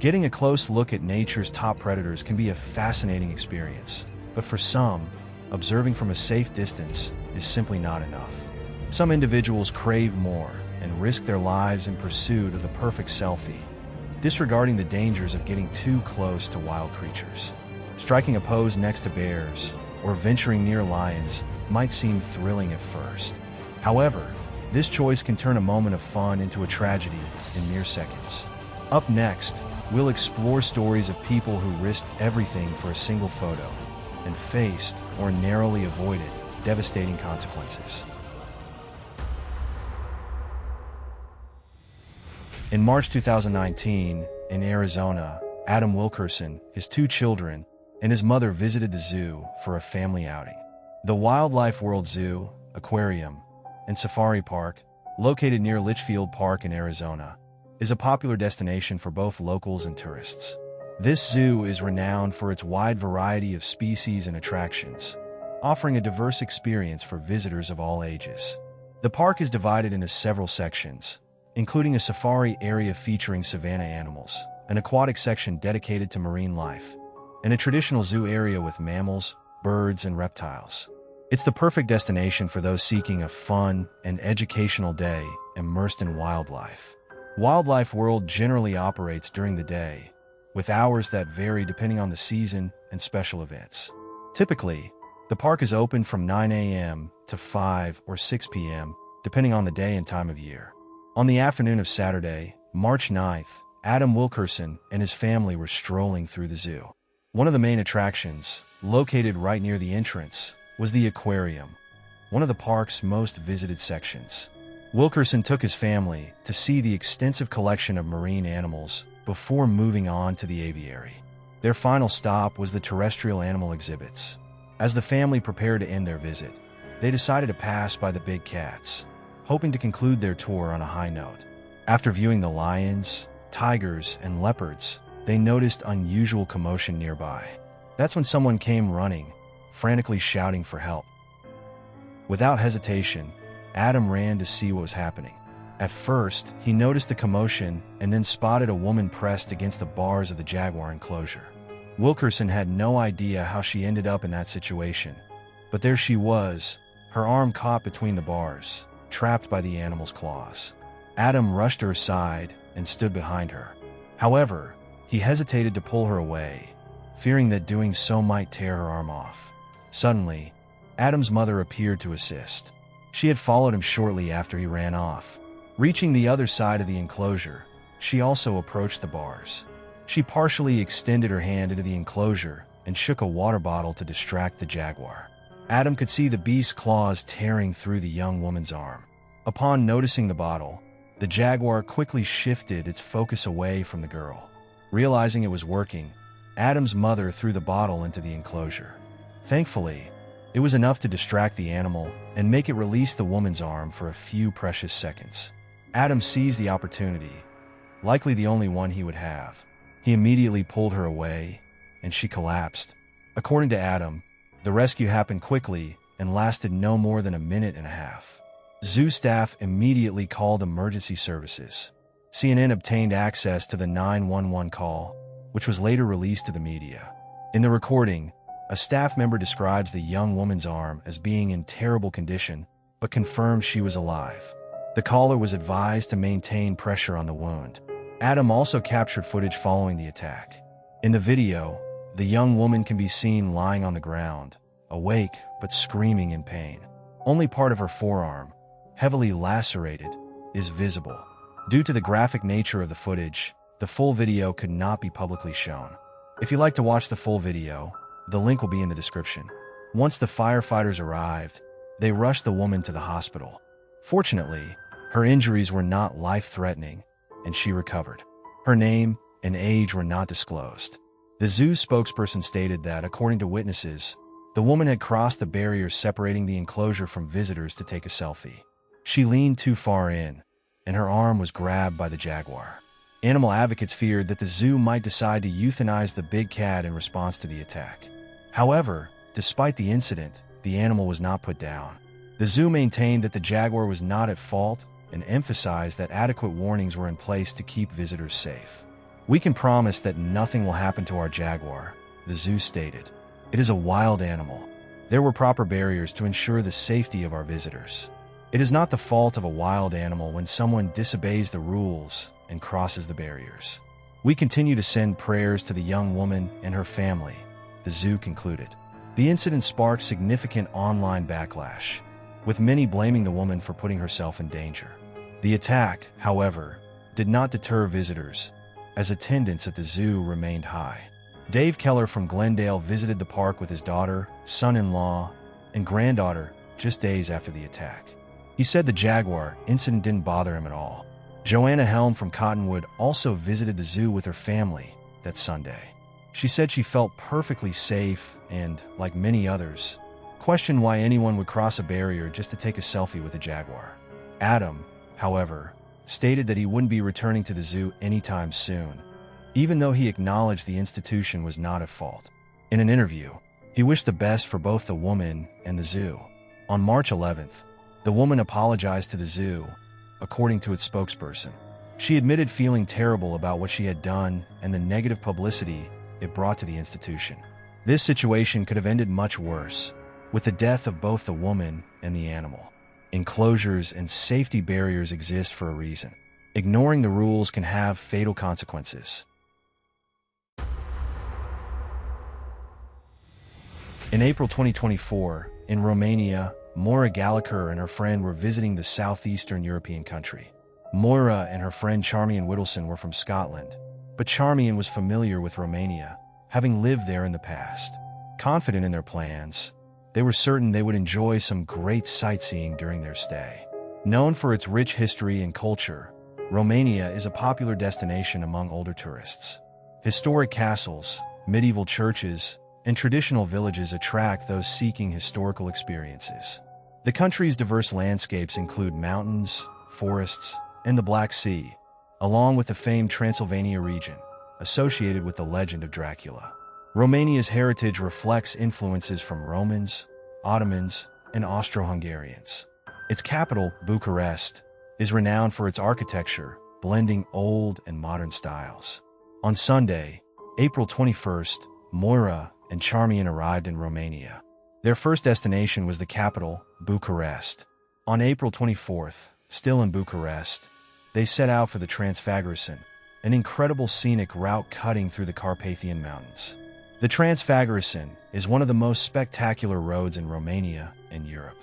Getting a close look at nature's top predators can be a fascinating experience, but for some, observing from a safe distance is simply not enough. Some individuals crave more and risk their lives in pursuit of the perfect selfie, disregarding the dangers of getting too close to wild creatures. Striking a pose next to bears or venturing near lions might seem thrilling at first. However, this choice can turn a moment of fun into a tragedy in mere seconds. Up next, we'll explore stories of people who risked everything for a single photo and faced or narrowly avoided devastating consequences. In March 2019, in Arizona, Adam Wilkerson, his 2 children, and his mother visited the zoo for a family outing. The Wildlife World Zoo, Aquarium, and Safari Park, located near Litchfield Park in Arizona, is a popular destination for both locals and tourists. This zoo is renowned for its wide variety of species and attractions, offering a diverse experience for visitors of all ages. The park is divided into several sections, including a safari area featuring savanna animals, an aquatic section dedicated to marine life, and a traditional zoo area with mammals, birds, and reptiles. It's the perfect destination for those seeking a fun and educational day immersed in wildlife. Wildlife World generally operates during the day, with hours that vary depending on the season and special events. Typically, the park is open from 9 a.m. to 5 or 6 p.m., depending on the day and time of year. On the afternoon of Saturday, March 9th, Adam Wilkerson and his family were strolling through the zoo. One of the main attractions, located right near the entrance, was the aquarium, one of the park's most visited sections. Wilkerson took his family to see the extensive collection of marine animals before moving on to the aviary. Their final stop was the terrestrial animal exhibits. As the family prepared to end their visit, they decided to pass by the big cats, hoping to conclude their tour on a high note. After viewing the lions, tigers, and leopards, they noticed unusual commotion nearby. That's when someone came running, frantically shouting for help. Without hesitation, Adam ran to see what was happening. At first, he noticed the commotion and then spotted a woman pressed against the bars of the jaguar enclosure. Wilkerson had no idea how she ended up in that situation, but there she was, her arm caught between the bars, trapped by the animal's claws. Adam rushed her aside and stood behind her. However, he hesitated to pull her away, fearing that doing so might tear her arm off. Suddenly, Adam's mother appeared to assist. She had followed him shortly after he ran off. Reaching the other side of the enclosure, she also approached the bars. She partially extended her hand into the enclosure and shook a water bottle to distract the jaguar. Adam could see the beast's claws tearing through the young woman's arm. Upon noticing the bottle, the jaguar quickly shifted its focus away from the girl. Realizing it was working, Adam's mother threw the bottle into the enclosure. Thankfully, it was enough to distract the animal and make it release the woman's arm for a few precious seconds. Adam seized the opportunity, likely the only one he would have. He immediately pulled her away, and she collapsed. According to Adam, the rescue happened quickly and lasted no more than a minute and a half. Zoo staff immediately called emergency services. CNN obtained access to the 911 call, which was later released to the media. In the recording, a staff member describes the young woman's arm as being in terrible condition, but confirms she was alive. The caller was advised to maintain pressure on the wound. Adam also captured footage following the attack. In the video, the young woman can be seen lying on the ground, awake but screaming in pain. Only part of her forearm, heavily lacerated, is visible. Due to the graphic nature of the footage, the full video could not be publicly shown. If you'd like to watch the full video, the link will be in the description. Once the firefighters arrived, they rushed the woman to the hospital. Fortunately, her injuries were not life-threatening, and she recovered. Her name and age were not disclosed. The zoo spokesperson stated that, according to witnesses, the woman had crossed the barrier separating the enclosure from visitors to take a selfie. She leaned too far in, and her arm was grabbed by the jaguar. Animal advocates feared that the zoo might decide to euthanize the big cat in response to the attack. However, despite the incident, the animal was not put down. The zoo maintained that the jaguar was not at fault and emphasized that adequate warnings were in place to keep visitors safe. "We can promise that nothing will happen to our jaguar," the zoo stated. "It is a wild animal. There were proper barriers to ensure the safety of our visitors. It is not the fault of a wild animal when someone disobeys the rules and crosses the barriers. We continue to send prayers to the young woman and her family," the zoo concluded. The incident sparked significant online backlash, with many blaming the woman for putting herself in danger. The attack, however, did not deter visitors, as attendance at the zoo remained high. Dave Keller from Glendale visited the park with his daughter, son-in-law, and granddaughter just days after the attack. He said the jaguar incident didn't bother him at all. Joanna Helm from Cottonwood also visited the zoo with her family that Sunday. She said she felt perfectly safe and, like many others, questioned why anyone would cross a barrier just to take a selfie with a jaguar. Adam, however, stated that he wouldn't be returning to the zoo anytime soon, even though he acknowledged the institution was not at fault. In an interview, he wished the best for both the woman and the zoo. On March 11th, the woman apologized to the zoo, according to its spokesperson. She admitted feeling terrible about what she had done and the negative publicity it brought to the institution. This situation could have ended much worse, with the death of both the woman and the animal. Enclosures and safety barriers exist for a reason. Ignoring the rules can have fatal consequences. In April 2024, in Romania, Moira Gallagher and her friend were visiting the southeastern European country. Moira and her friend Charmian Whittleson were from Scotland, but Charmian was familiar with Romania, having lived there in the past. Confident in their plans, they were certain they would enjoy some great sightseeing during their stay. Known for its rich history and culture, Romania is a popular destination among older tourists. Historic castles, medieval churches, and traditional villages attract those seeking historical experiences. The country's diverse landscapes include mountains, forests, and the Black Sea, along with the famed Transylvania region, associated with the legend of Dracula. Romania's heritage reflects influences from Romans, Ottomans, and Austro-Hungarians. Its capital, Bucharest, is renowned for its architecture, blending old and modern styles. On Sunday, April 21st, Moira and Charmian arrived in Romania. Their first destination was the capital, Bucharest. On April 24th, still in Bucharest, they set out for the Transfagorison, an incredible scenic route cutting through the Carpathian Mountains. The Transfagorison is one of the most spectacular roads in Romania and Europe.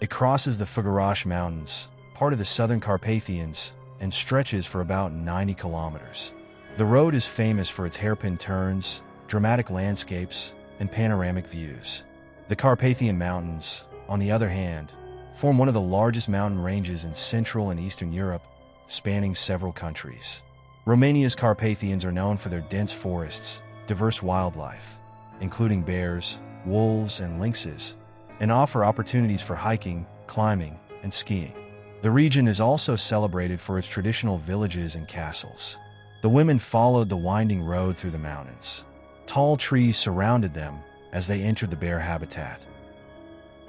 It crosses the Făgăraș Mountains, part of the Southern Carpathians, and stretches for about 90 kilometers. The road is famous for its hairpin turns, dramatic landscapes, and panoramic views. The Carpathian Mountains, on the other hand, form one of the largest mountain ranges in Central and Eastern Europe, spanning several countries. Romania's Carpathians are known for their dense forests, diverse wildlife, including bears, wolves, and lynxes, and offer opportunities for hiking, climbing, and skiing. The region is also celebrated for its traditional villages and castles. The women followed the winding road through the mountains. Tall trees surrounded them as they entered the bear habitat.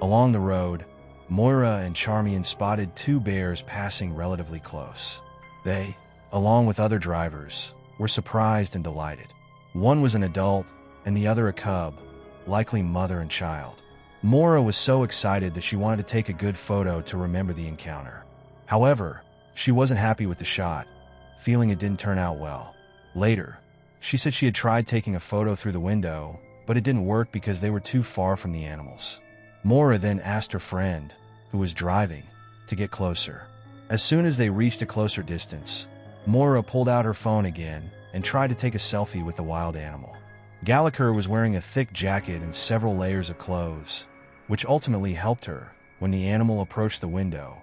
Along the road, Moira and Charmian spotted two bears passing relatively close. They, along with other drivers, were surprised and delighted. One was an adult, and the other a cub, likely mother and child. Moira was so excited that she wanted to take a good photo to remember the encounter. However, she wasn't happy with the shot, feeling it didn't turn out well. Later, she said she had tried taking a photo through the window, but it didn't work because they were too far from the animals. Moira then asked her friend, who was driving, to get closer. As soon as they reached a closer distance, Moira pulled out her phone again and tried to take a selfie with the wild animal. Gallagher was wearing a thick jacket and several layers of clothes, which ultimately helped her when the animal approached the window,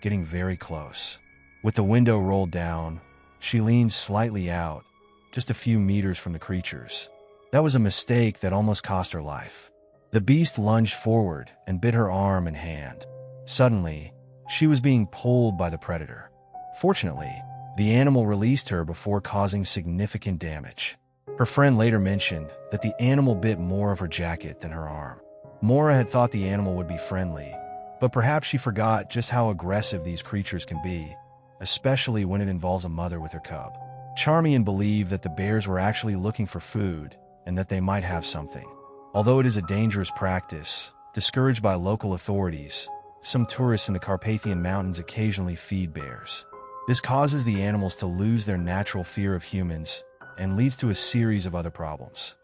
getting very close. With the window rolled down, she leaned slightly out, just a few meters from the creatures. That was a mistake that almost cost her life. The beast lunged forward and bit her arm and hand. Suddenly, she was being pulled by the predator. Fortunately, the animal released her before causing significant damage. Her friend later mentioned that the animal bit more of her jacket than her arm. Moira had thought the animal would be friendly, but perhaps she forgot just how aggressive these creatures can be, especially when it involves a mother with her cub. Charmian believed that the bears were actually looking for food and that they might have something. Although it is a dangerous practice, discouraged by local authorities, some tourists in the Carpathian Mountains occasionally feed bears. This causes the animals to lose their natural fear of humans and leads to a series of other problems.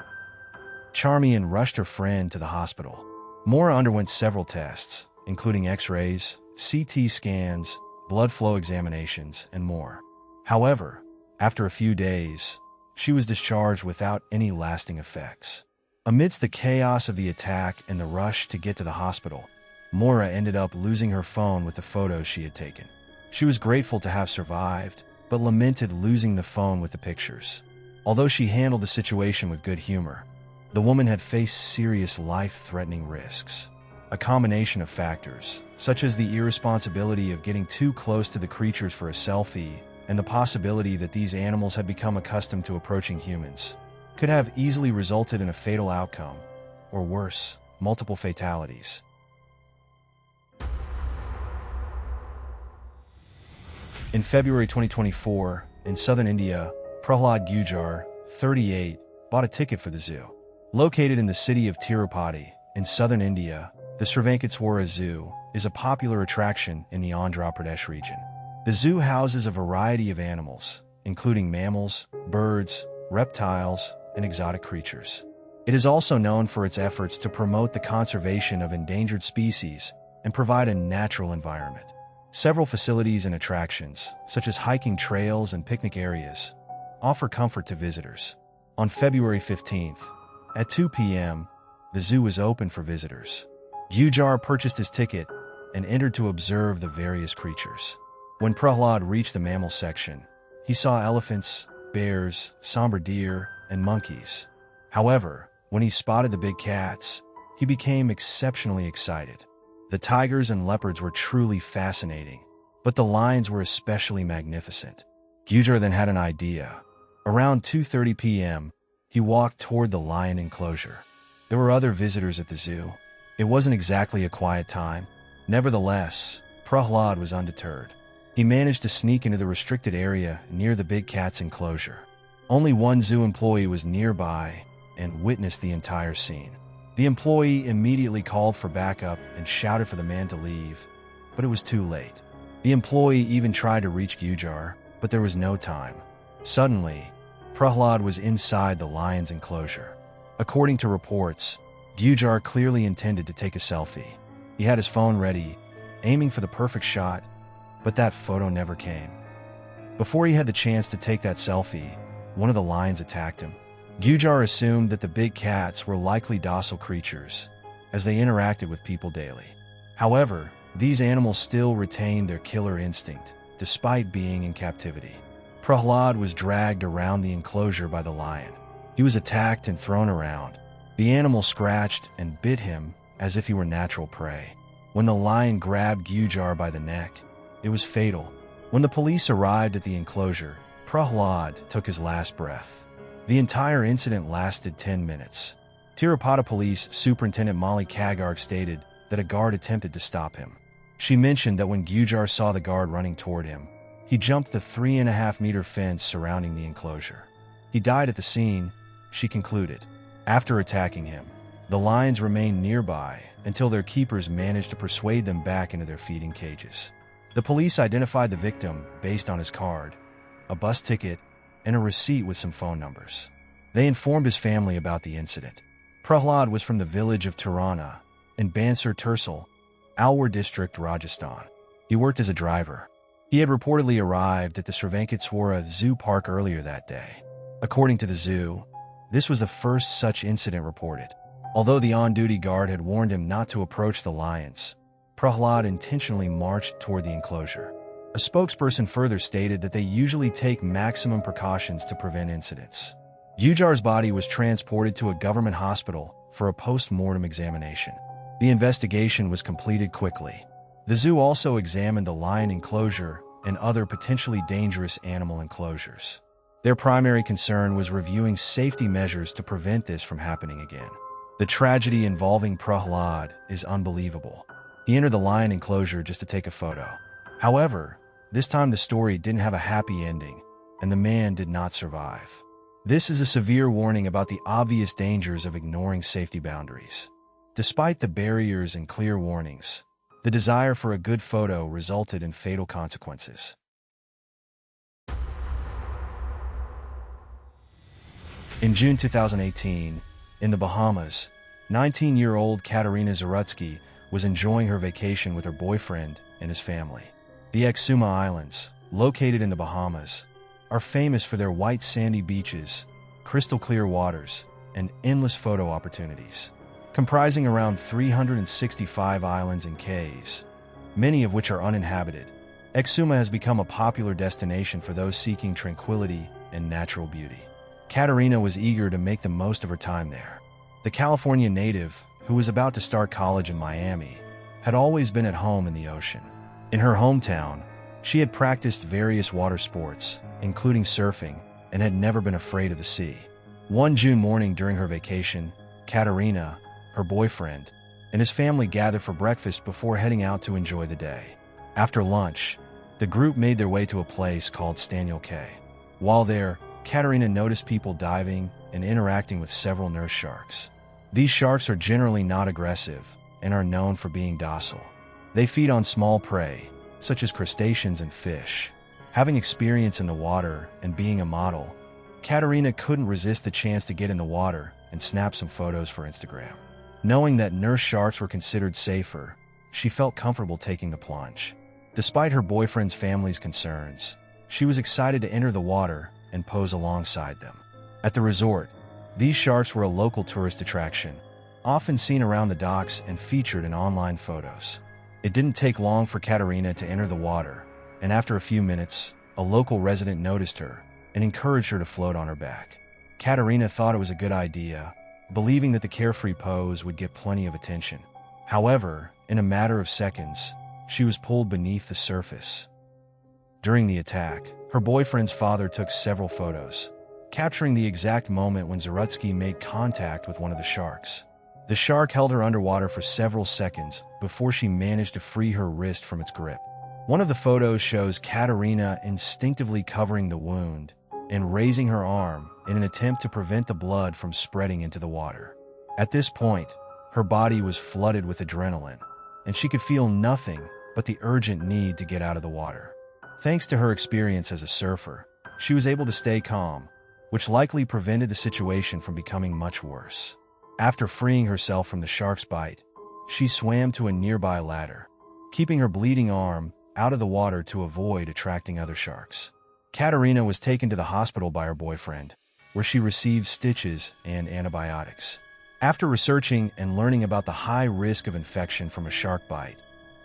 Charmian rushed her friend to the hospital. Maura underwent several tests, including X-rays, CT scans, blood flow examinations, and more. However, after a few days, she was discharged without any lasting effects. Amidst the chaos of the attack and the rush to get to the hospital, Maura ended up losing her phone with the photos she had taken. She was grateful to have survived, but lamented losing the phone with the pictures. Although she handled the situation with good humor, the woman had faced serious life-threatening risks. A combination of factors, such as the irresponsibility of getting too close to the creatures for a selfie and the possibility that these animals had become accustomed to approaching humans, could have easily resulted in a fatal outcome, or worse, multiple fatalities. In February 2024, in southern India, Prahlad Gujar, 38, bought a ticket for the zoo. Located in the city of Tirupati, in southern India, the Srivenkateswara Zoo is a popular attraction in the Andhra Pradesh region. The zoo houses a variety of animals, including mammals, birds, reptiles, and exotic creatures. It is also known for its efforts to promote the conservation of endangered species and provide a natural environment. Several facilities and attractions, such as hiking trails and picnic areas, offer comfort to visitors. On February 15th, at 2 p.m., the zoo was open for visitors. Gujar purchased his ticket and entered to observe the various creatures. When Prahlad reached the mammal section, he saw elephants, bears, somber deer, and monkeys. However, when he spotted the big cats, he became exceptionally excited. The tigers and leopards were truly fascinating, but the lions were especially magnificent. Gujar then had an idea. Around 2:30 p.m., he walked toward the lion enclosure. There were other visitors at the zoo. It wasn't exactly a quiet time. Nevertheless, Prahlad was undeterred. He managed to sneak into the restricted area near the big cat's enclosure. Only one zoo employee was nearby and witnessed the entire scene. The employee immediately called for backup and shouted for the man to leave, but it was too late. The employee even tried to reach Gujar, but there was no time. Suddenly, Prahlad was inside the lion's enclosure. According to reports, Gujar clearly intended to take a selfie. He had his phone ready, aiming for the perfect shot, but that photo never came. Before he had the chance to take that selfie, one of the lions attacked him. Gujar assumed that the big cats were likely docile creatures, as they interacted with people daily. However, these animals still retained their killer instinct, despite being in captivity. Prahlad was dragged around the enclosure by the lion. He was attacked and thrown around. The animal scratched and bit him as if he were natural prey. When the lion grabbed Gujar by the neck, it was fatal. When the police arrived at the enclosure, Prahlad took his last breath. The entire incident lasted 10 minutes. Tirupati Police Superintendent Molly Kagarg stated that a guard attempted to stop him. She mentioned that when Gujar saw the guard running toward him, he jumped the 3.5-meter fence surrounding the enclosure. He died at the scene, she concluded. After attacking him, the lions remained nearby until their keepers managed to persuade them back into their feeding cages. The police identified the victim based on his card, a bus ticket, and a receipt with some phone numbers. They informed his family about the incident. Prahlad was from the village of Tirana in Bansur Tehsil, Alwar district, Rajasthan. He worked as a driver. He had reportedly arrived at the Srivenkateswara Zoo Park earlier that day. According to the zoo, this was the first such incident reported. Although the on-duty guard had warned him not to approach the lions, Prahlad intentionally marched toward the enclosure. A spokesperson further stated that they usually take maximum precautions to prevent incidents. Gujar's body was transported to a government hospital for a post-mortem examination. The investigation was completed quickly. The zoo also examined the lion enclosure and other potentially dangerous animal enclosures. Their primary concern was reviewing safety measures to prevent this from happening again. The tragedy involving Prahlad is unbelievable. He entered the lion enclosure just to take a photo. However, this time the story didn't have a happy ending, and the man did not survive. This is a severe warning about the obvious dangers of ignoring safety boundaries. Despite the barriers and clear warnings, the desire for a good photo resulted in fatal consequences. In June 2018, in the Bahamas, 19-year-old Katerina Zarutsky was enjoying her vacation with her boyfriend and his family. The Exuma Islands, located in the Bahamas, are famous for their white sandy beaches, crystal clear waters, and endless photo opportunities. Comprising around 365 islands and cays, many of which are uninhabited, Exuma has become a popular destination for those seeking tranquility and natural beauty. Katerina was eager to make the most of her time there. The California native, who was about to start college in Miami, had always been at home in the ocean. In her hometown, she had practiced various water sports, including surfing, and had never been afraid of the sea. One June morning during her vacation, Katerina, her boyfriend, and his family gathered for breakfast before heading out to enjoy the day. After lunch, the group made their way to a place called Staniel Cay. While there, Katerina noticed people diving and interacting with several nurse sharks. These sharks are generally not aggressive and are known for being docile. They feed on small prey, such as crustaceans and fish. Having experience in the water and being a model, Katerina couldn't resist the chance to get in the water and snap some photos for Instagram. Knowing that nurse sharks were considered safer, she felt comfortable taking the plunge. Despite her boyfriend's family's concerns, she was excited to enter the water and pose alongside them. At the resort, these sharks were a local tourist attraction, often seen around the docks and featured in online photos. It didn't take long for Katerina to enter the water, and after a few minutes, a local resident noticed her and encouraged her to float on her back. Katerina thought it was a good idea, believing that the carefree pose would get plenty of attention. However, in a matter of seconds, she was pulled beneath the surface. During the attack, her boyfriend's father took several photos, capturing the exact moment when Zarutsky made contact with one of the sharks. The shark held her underwater for several seconds before she managed to free her wrist from its grip. One of the photos shows Katerina instinctively covering the wound and raising her arm in an attempt to prevent the blood from spreading into the water. At this point, her body was flooded with adrenaline, and she could feel nothing but the urgent need to get out of the water. Thanks to her experience as a surfer, she was able to stay calm, which likely prevented the situation from becoming much worse. After freeing herself from the shark's bite, she swam to a nearby ladder, keeping her bleeding arm out of the water to avoid attracting other sharks. Katerina was taken to the hospital by her boyfriend, where she received stitches and antibiotics. After researching and learning about the high risk of infection from a shark bite,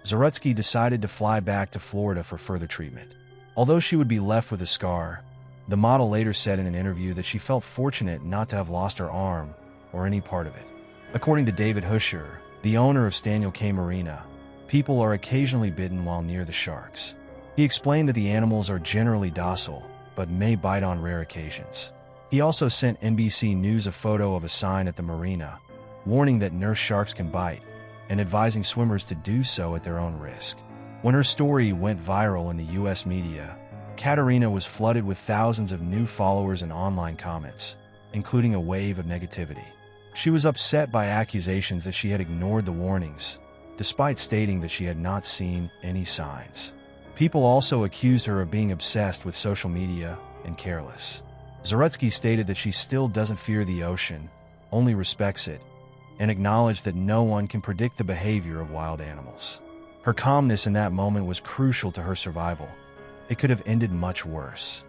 Zarutsky decided to fly back to Florida for further treatment. Although she would be left with a scar, the model later said in an interview that she felt fortunate not to have lost her arm or any part of it. According to David Husher, the owner of Staniel Cay Marina, people are occasionally bitten while near the sharks. He explained that the animals are generally docile, but may bite on rare occasions. He also sent NBC News a photo of a sign at the marina, warning that nurse sharks can bite, and advising swimmers to do so at their own risk. When her story went viral in the US media, Katerina was flooded with thousands of new followers and online comments, including a wave of negativity. She was upset by accusations that she had ignored the warnings, despite stating that she had not seen any signs. People also accused her of being obsessed with social media and careless. Zarutsky stated that she still doesn't fear the ocean, only respects it, and acknowledged that no one can predict the behavior of wild animals. Her calmness in that moment was crucial to her survival. It could have ended much worse.